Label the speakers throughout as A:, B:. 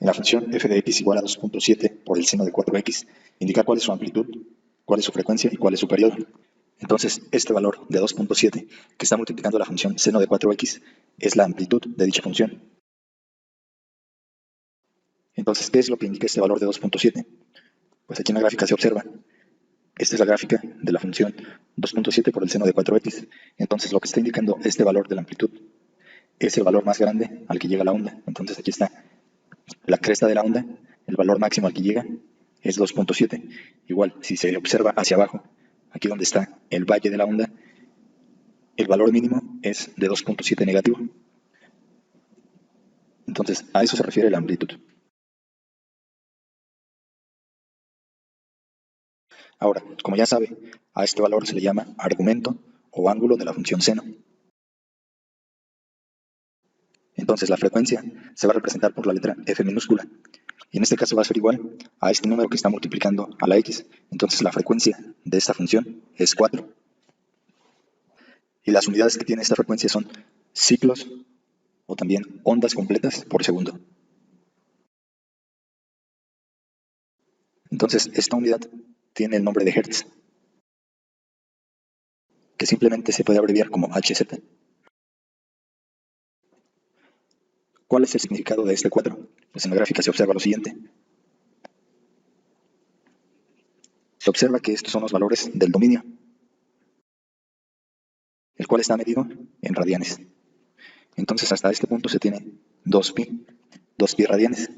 A: En la función f de x igual a 2.7 por el seno de 4x, indicar cuál es su amplitud, cuál es su frecuencia y cuál es su periodo. Entonces, este valor de 2.7 que está multiplicando la función seno de 4x es la amplitud de dicha función. Entonces, ¿qué es lo que indica este valor de 2.7? Pues aquí en la gráfica se observa. Esta es la gráfica de la función 2.7 por el seno de 4x. Entonces, lo que está indicando este valor de la amplitud es el valor más grande al que llega la onda. Entonces, aquí está la cresta de la onda, el valor máximo al que llega es 2.7. Igual, si se observa hacia abajo, aquí donde está el valle de la onda, el valor mínimo es de 2.7 negativo. Entonces, a eso se refiere la amplitud. Ahora, como ya sabe, a este valor se le llama argumento o ángulo de la función seno. Entonces, la frecuencia se va a representar por la letra f minúscula. Y en este caso va a ser igual a este número que está multiplicando a la x. Entonces, la frecuencia de esta función es 4. Y las unidades que tiene esta frecuencia son ciclos o también ondas completas por segundo. Entonces, esta unidad tiene el nombre de Hertz, que simplemente se puede abreviar como Hz. ¿Cuál es el significado de este 4? Pues en la gráfica se observa lo siguiente. Se observa que estos son los valores del dominio, el cual está medido en radianes. Entonces, hasta este punto se tiene 2pi radianes,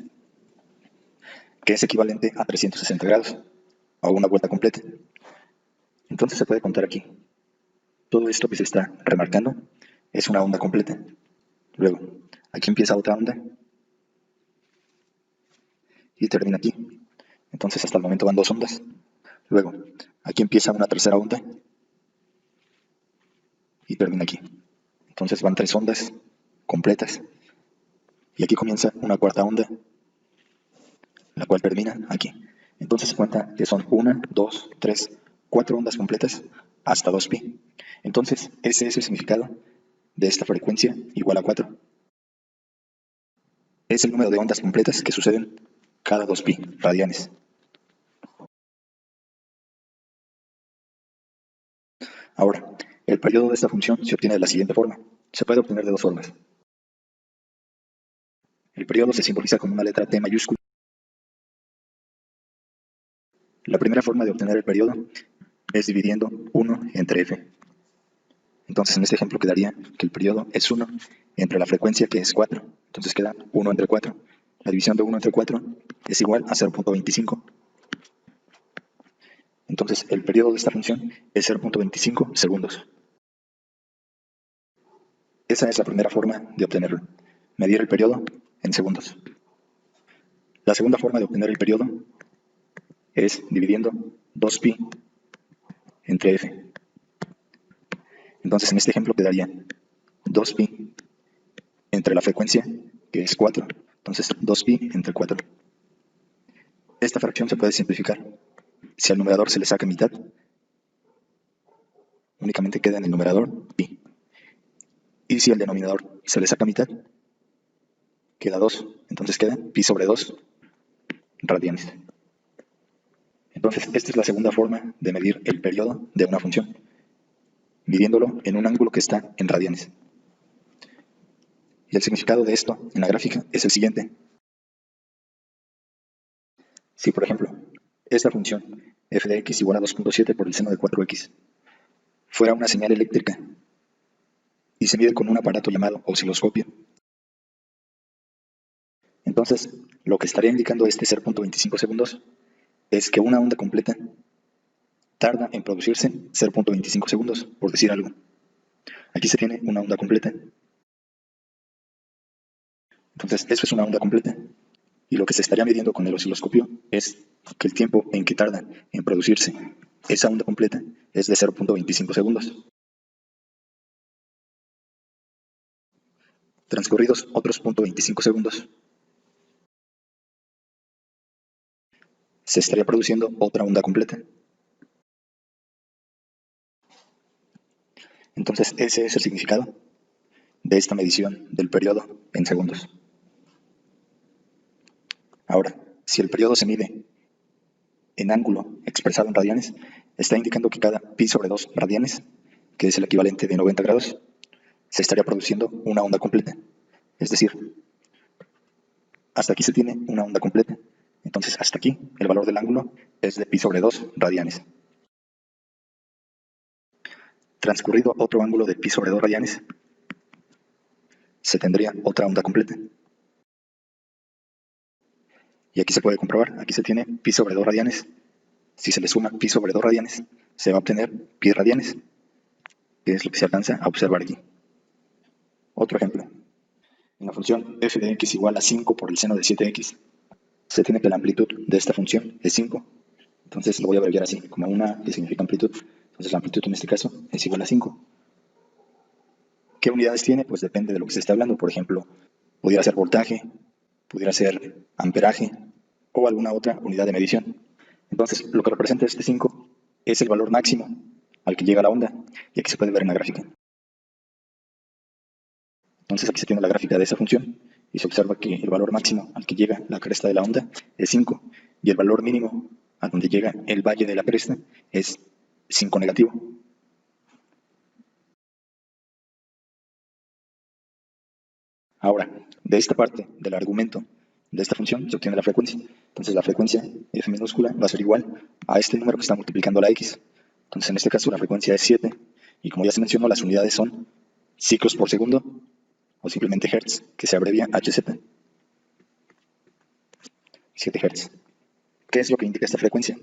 A: que es equivalente a 360 grados, o una vuelta completa. Entonces se puede contar aquí. Todo esto que se está remarcando es una onda completa. Luego, aquí empieza otra onda y termina aquí. Entonces hasta el momento van 2 ondas. Luego, aquí empieza una tercera onda y termina aquí. Entonces van 3 ondas completas. Y aquí comienza una cuarta onda, la cual termina aquí. Entonces se cuenta que son 1, 2, 3, 4 ondas completas hasta 2pi. Entonces, ese es el significado de esta frecuencia igual a 4. Es el número de ondas completas que suceden cada 2pi radianes. Ahora, el periodo de esta función se obtiene de la siguiente forma. Se puede obtener de 2 formas. El periodo se simboliza con una letra T mayúscula. La primera forma de obtener el periodo es dividiendo 1 entre f. Entonces, en este ejemplo quedaría que el periodo es 1 entre la frecuencia, que es 4. Entonces queda 1 entre 4. La división de 1 entre 4 es igual a 0.25. Entonces, el periodo de esta función es 0.25 segundos. Esa es la primera forma de obtenerlo. Medir el periodo en segundos. La segunda forma de obtener el periodo es dividiendo 2pi entre f. Entonces, en este ejemplo quedaría 2pi entre la frecuencia, que es 4. Entonces, 2pi entre 4. Esta fracción se puede simplificar. Si al numerador se le saca mitad, únicamente queda en el numerador pi. Y si al denominador se le saca mitad, queda 2. Entonces queda pi sobre 2 radianes. Entonces, esta es la segunda forma de medir el periodo de una función, midiéndolo en un ángulo que está en radianes. Y el significado de esto en la gráfica es el siguiente. Si, por ejemplo, esta función f de x igual a 2.7 por el seno de 4x fuera una señal eléctrica y se mide con un aparato llamado osciloscopio, entonces lo que estaría indicando este 0.25 segundos es que una onda completa tarda en producirse 0.25 segundos, por decir algo. Aquí se tiene una onda completa. Entonces, eso es una onda completa. Y lo que se estaría midiendo con el osciloscopio es que el tiempo en que tarda en producirse esa onda completa es de 0.25 segundos. Transcurridos otros 0.25 segundos, se estaría produciendo otra onda completa. Entonces, ese es el significado de esta medición del periodo en segundos. Ahora, si el periodo se mide en ángulo expresado en radianes, está indicando que cada pi sobre 2 radianes, que es el equivalente de 90 grados, se estaría produciendo una onda completa. Es decir, hasta aquí se tiene una onda completa. Entonces, hasta aquí, el valor del ángulo es de pi sobre 2 radianes. Transcurrido otro ángulo de pi sobre 2 radianes, se tendría otra onda completa. Y aquí se puede comprobar, aquí se tiene pi sobre 2 radianes. Si se le suma pi sobre 2 radianes, se va a obtener pi radianes, que es lo que se alcanza a observar aquí. Otro ejemplo. En la función f de x igual a 5 por el seno de 7x, se tiene que la amplitud de esta función es 5. Entonces lo voy a abreviar así, como una que significa amplitud. Entonces la amplitud en este caso es igual a 5. ¿Qué unidades tiene? Pues depende de lo que se esté hablando. Por ejemplo, pudiera ser voltaje, pudiera ser amperaje o alguna otra unidad de medición. Entonces, lo que representa este 5 es el valor máximo al que llega la onda, y aquí se puede ver en la gráfica. Entonces aquí se tiene la gráfica de esa función y se observa que el valor máximo al que llega la cresta de la onda es 5 y el valor mínimo a donde llega el valle de la cresta es 5 negativo. Ahora, de esta parte del argumento de esta función se obtiene la frecuencia. Entonces la frecuencia f minúscula va a ser igual a este número que está multiplicando la x. Entonces en este caso la frecuencia es 7 y como ya se mencionó, las unidades son ciclos por segundo o simplemente hertz, que se abrevia Hz. 7 hertz. ¿Qué es lo que indica esta frecuencia?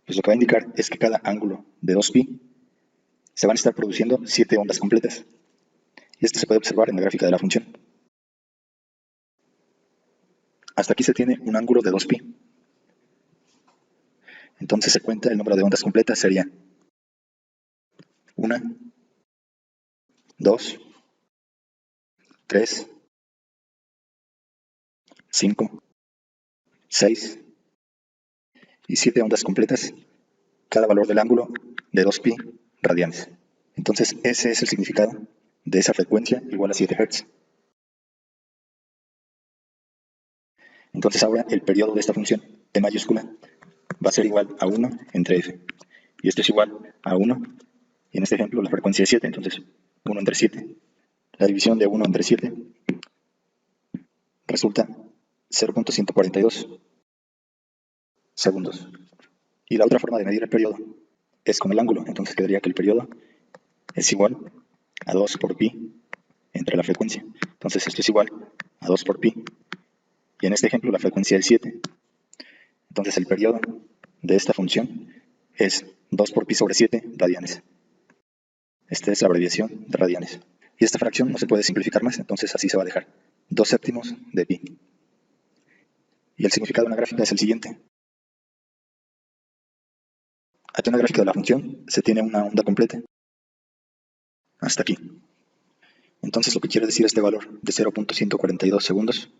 A: Pues lo que va a indicar es que cada ángulo de 2pi se van a estar produciendo 7 ondas completas. Y esto se puede observar en la gráfica de la función. Hasta aquí se tiene un ángulo de 2pi. Entonces se cuenta el número de ondas completas sería 1, 2, 3, 5, 6 y 7 ondas completas, cada valor del ángulo de 2pi radianes. Entonces ese es el significado de esa frecuencia igual a 7 Hz. Entonces ahora el periodo de esta función, P mayúscula, va a ser igual a 1 entre f. Y esto es igual a 1. Y en este ejemplo la frecuencia es 7, entonces 1 entre 7. La división de 1 entre 7 resulta 0.142 segundos. Y la otra forma de medir el periodo es con el ángulo. Entonces quedaría que el periodo es igual a 2 por pi entre la frecuencia. Entonces esto es igual a 2 por pi. Y en este ejemplo la frecuencia es 7. Entonces el periodo de esta función es 2 por pi sobre 7 radianes. Esta es la abreviación de radianes. Y esta fracción no se puede simplificar más, entonces así se va a dejar. 2 séptimos de pi. Y el significado de una gráfica es el siguiente. Aquí en la gráfica de la función se tiene una onda completa. Hasta aquí. Entonces lo que quiere decir este valor de 0.142 segundos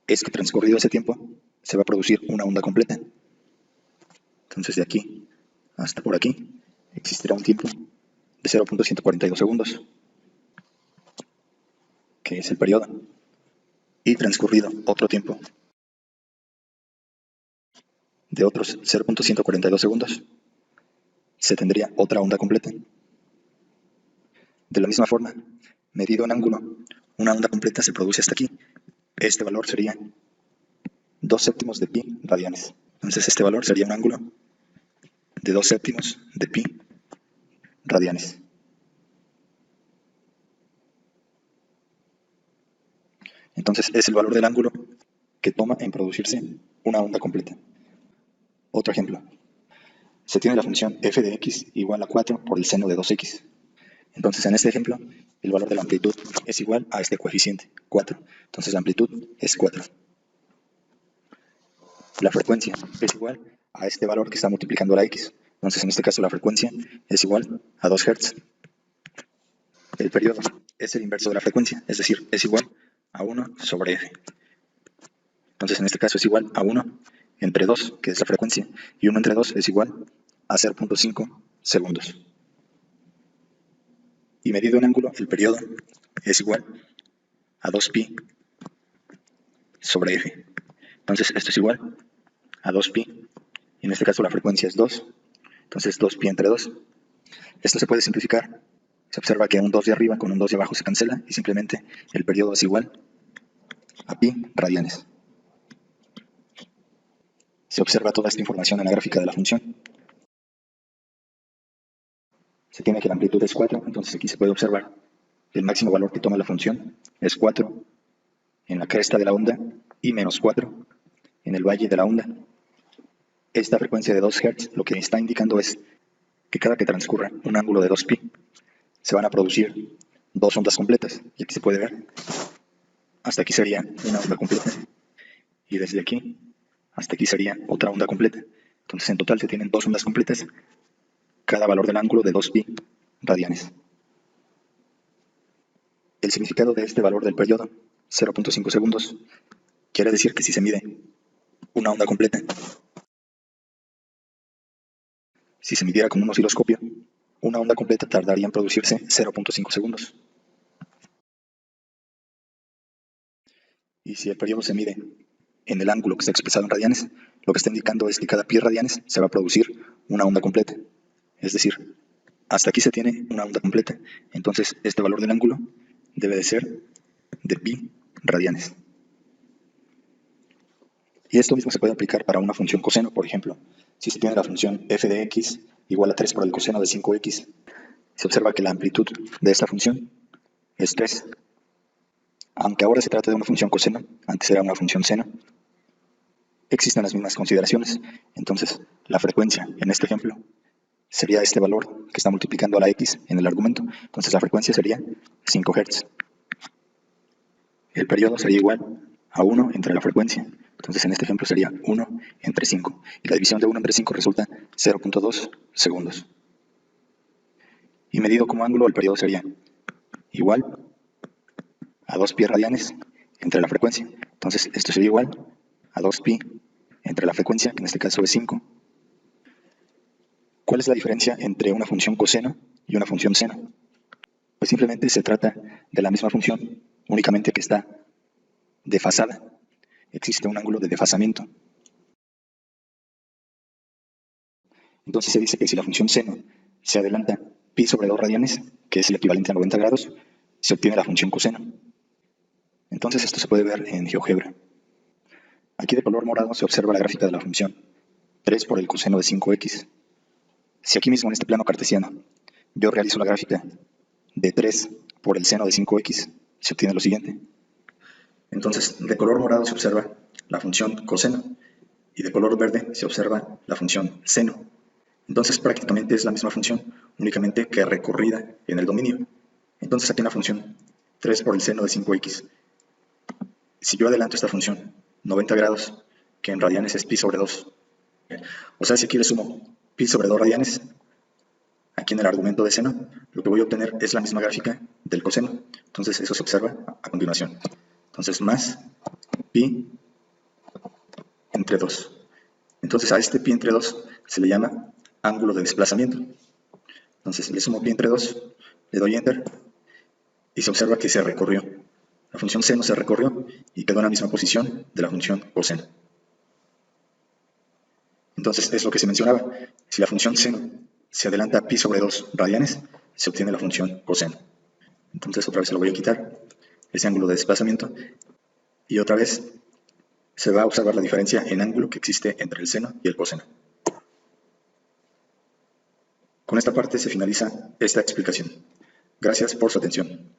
A: es que transcurrido ese tiempo se va a producir una onda completa. Entonces de aquí hasta por aquí existirá un tiempo de 0.142 segundos, que es el periodo. Y transcurrido otro tiempo de otros 0.142 segundos, se tendría otra onda completa. De la misma forma, medido en ángulo, una onda completa se produce hasta aquí. Este valor sería 2 séptimos de pi radianes. Entonces este valor sería un ángulo de 2 séptimos de pi radianes. Entonces es el valor del ángulo que toma en producirse una onda completa. Otro ejemplo. Se tiene la función f de x igual a 4 por el seno de 2x. Entonces en este ejemplo, el valor de la amplitud es igual a este coeficiente, 4. Entonces la amplitud es 4. La frecuencia es igual a este valor que está multiplicando la x. Entonces en este caso la frecuencia es igual a 2 Hz. El periodo es el inverso de la frecuencia, es decir, es igual a 1 sobre f. Entonces en este caso es igual a 1 entre 2, que es la frecuencia, y 1 entre 2 es igual a 0.5 segundos. Y medido en ángulo, el periodo es igual a 2pi sobre f. Entonces esto es igual a 2pi, y en este caso la frecuencia es 2, entonces 2pi entre 2. Esto se puede simplificar. Se observa que un 2 de arriba con un 2 de abajo se cancela y simplemente el periodo es igual a pi radianes. Se observa toda esta información en la gráfica de la función. Se tiene que la amplitud es 4, entonces aquí se puede observar que el máximo valor que toma la función es 4 en la cresta de la onda y menos 4 en el valle de la onda. Esta frecuencia de 2 Hz lo que está indicando es que cada que transcurra un ángulo de 2pi, se van a producir dos ondas completas. Y aquí se puede ver, hasta aquí sería una onda completa, y desde aquí hasta aquí sería otra onda completa. Entonces en total se tienen dos ondas completas, cada valor del ángulo de 2pi radianes. El significado de este valor del periodo, 0.5 segundos, quiere decir que si se mide una onda completa, si se midiera con un osciloscopio, una onda completa tardaría en producirse 0.5 segundos. Y si el periodo se mide en el ángulo que está expresado en radianes, lo que está indicando es que cada pi radianes se va a producir una onda completa. Es decir, hasta aquí se tiene una onda completa. Entonces, este valor del ángulo debe de ser de pi radianes. Y esto mismo se puede aplicar para una función coseno, por ejemplo. Si se tiene la función f de x igual a 3 por el coseno de 5x, se observa que la amplitud de esta función es 3. Aunque ahora se trata de una función coseno, antes era una función seno, existen las mismas consideraciones. Entonces, la frecuencia en este ejemplo sería este valor que está multiplicando a la x en el argumento. Entonces, la frecuencia sería 5 Hz. El periodo sería igual a 1 entre la frecuencia. Entonces, en este ejemplo sería 1 entre 5. Y la división de 1 entre 5 resulta 0.2 segundos. Y medido como ángulo, el periodo sería igual a 2pi radianes entre la frecuencia. Entonces, esto sería igual a 2pi entre la frecuencia, que en este caso es 5. ¿Cuál es la diferencia entre una función coseno y una función seno? Pues simplemente se trata de la misma función, únicamente que está desfasada. Existe un ángulo de desfasamiento. Entonces se dice que si la función seno se adelanta pi sobre 2 radianes, que es el equivalente a 90 grados, se obtiene la función coseno. Entonces esto se puede ver en GeoGebra. Aquí de color morado se observa la gráfica de la función 3 por el coseno de 5x. Si aquí mismo en este plano cartesiano yo realizo la gráfica de 3 por el seno de 5x, se obtiene lo siguiente. Entonces, de color morado se observa la función coseno y de color verde se observa la función seno. Entonces, prácticamente es la misma función, únicamente que recorrida en el dominio. Entonces, aquí en la función 3 por el seno de 5x, si yo adelanto esta función 90 grados, que en radianes es pi sobre 2, o sea, si aquí le sumo pi sobre 2 radianes, aquí en el argumento de seno, lo que voy a obtener es la misma gráfica del coseno. Entonces, eso se observa a continuación. Entonces, más pi entre 2. Entonces, a este pi entre 2 se le llama ángulo de desplazamiento. Entonces, le sumo pi entre 2, le doy enter, y se observa que se recorrió. La función seno se recorrió y quedó en la misma posición de la función coseno. Entonces, es lo que se mencionaba. Si la función seno se adelanta pi sobre 2 radianes, se obtiene la función coseno. Entonces, otra vez se lo voy a quitar, ese ángulo de desplazamiento, y otra vez se va a observar la diferencia en ángulo que existe entre el seno y el coseno. Con esta parte se finaliza esta explicación. Gracias por su atención.